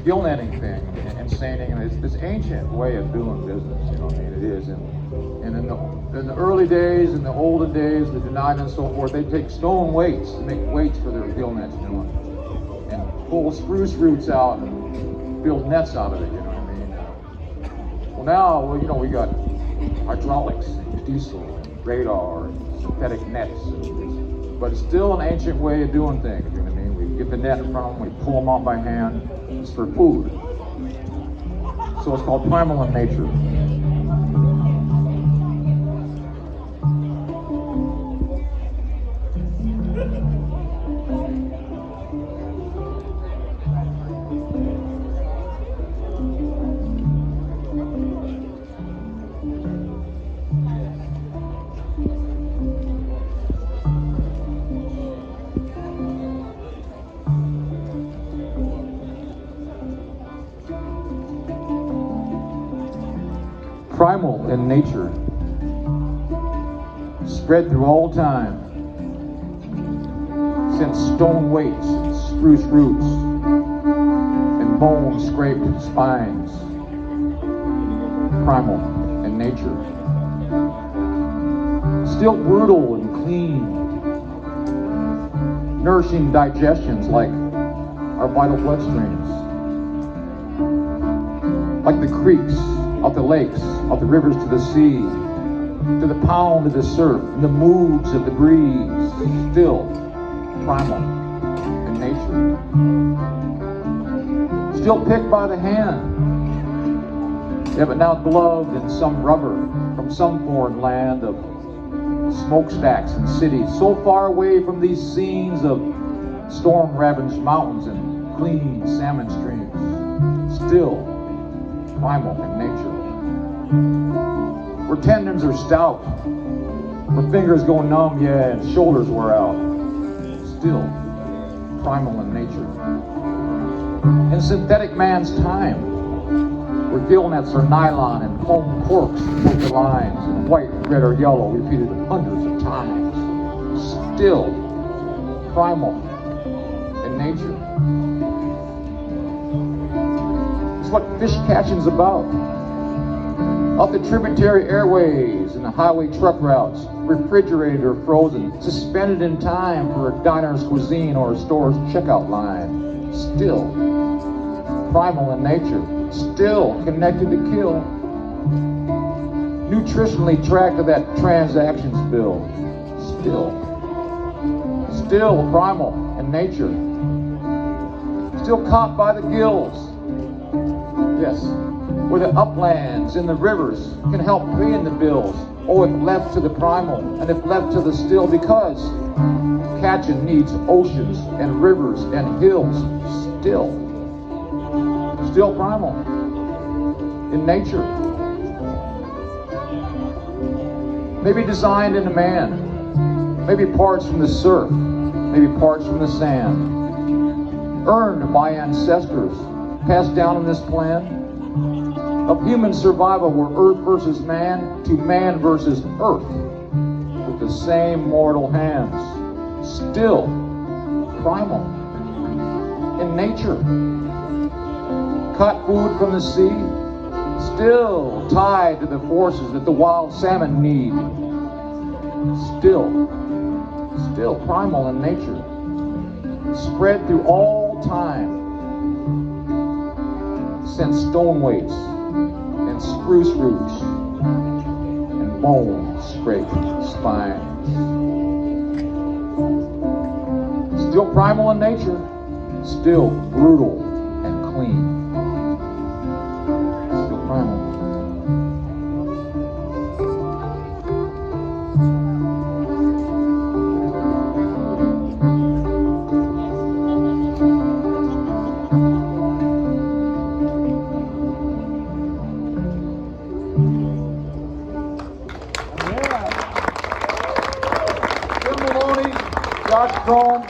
gill netting thing and seining, and it's this ancient way of doing business, you know what I mean? It is. And in the early days, in the olden days, the Dena'ina and so forth, they take stone weights to make weights for their gill nets, you know, and pull spruce roots out and build nets out of it, you know what I mean? Well, now, well, you know, we got hydraulics, and diesel, and radar, and synthetic nets, but it's still an ancient way of doing things, you know what I mean? We get the net in front of them, we pull them out by hand. It's for food. So it's called primal in nature. Primal in nature, spread through all time, since stone weights, spruce roots, and bone scraped spines. Primal in nature, still brutal and clean, nourishing digestions like our vital bloodstreams, like the creeks, out the lakes, out the rivers to the sea, to the pound of the surf, and the moods of the breeze, still primal in nature. Still picked by the hand, yeah, but now gloved in some rubber from some foreign land of smokestacks and cities, so far away from these scenes of storm-ravaged mountains and clean salmon streams, still primal in nature. Where tendons are stout, where fingers go numb, yeah, and shoulders wear out, still primal in nature. In synthetic man's time, where gill nets are nylon and foam corks with the lines, and white, red, or yellow, repeated hundreds of times, still primal in nature. What fish catching's about. Up the tributary airways and the highway truck routes, refrigerated or frozen, suspended in time for a diner's cuisine or a store's checkout line. Still primal in nature, still connected to kill. Nutritionally tracked to that transactions bill. Still primal in nature. Still caught by the gills. Yes, where the uplands and the rivers can help paying the bills. Oh, if left to the primal, and if left to the still, because catching needs oceans and rivers and hills. Still primal in nature. Maybe designed into man, maybe parts from the surf, maybe parts from the sand, earned by ancestors, passed down in this plan of human survival, where earth versus man to man versus earth, with the same mortal hands. Still primal in nature. Caught food from the sea, still tied to the forces that the wild salmon need. Still primal in nature, spread through all time, since stone weights and spruce roots and bone scraped spines. Still primal in nature, still brutal and clean. Still primal. Maloney, Krohn.